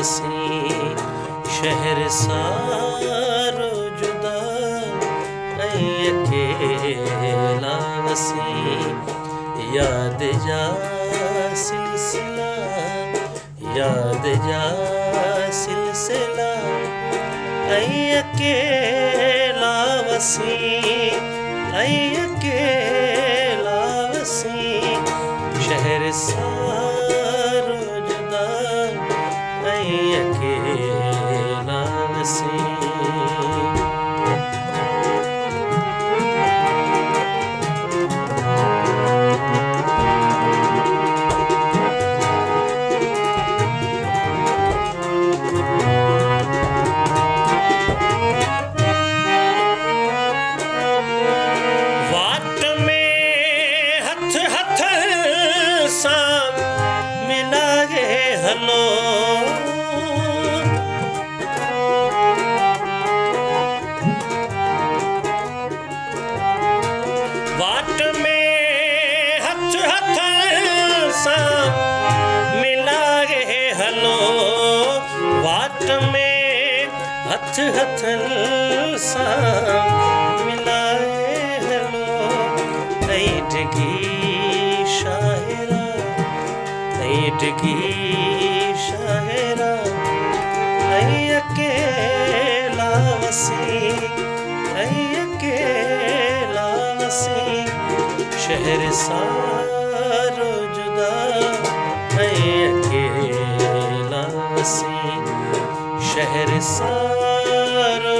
वसी शहर सारो जुदा ऐं अकेला वसी याद जा सिलसिला याद जा सिलसिला ऐं अकेला वसी ऐं अकेला वसी शहर सारो जुदा ऐं अकेला वसी हलो वाट में हथ हथन सां मिलाए हलो वाट में हथ हथन सां मिलाए हलो ऐं डिघी शाहिरा ऐं डिघी शाहिरा ऐं अकेला वसी ऐं अकेला वसी शहर सारो जुदा ऐं अकेला वसी शहर सारो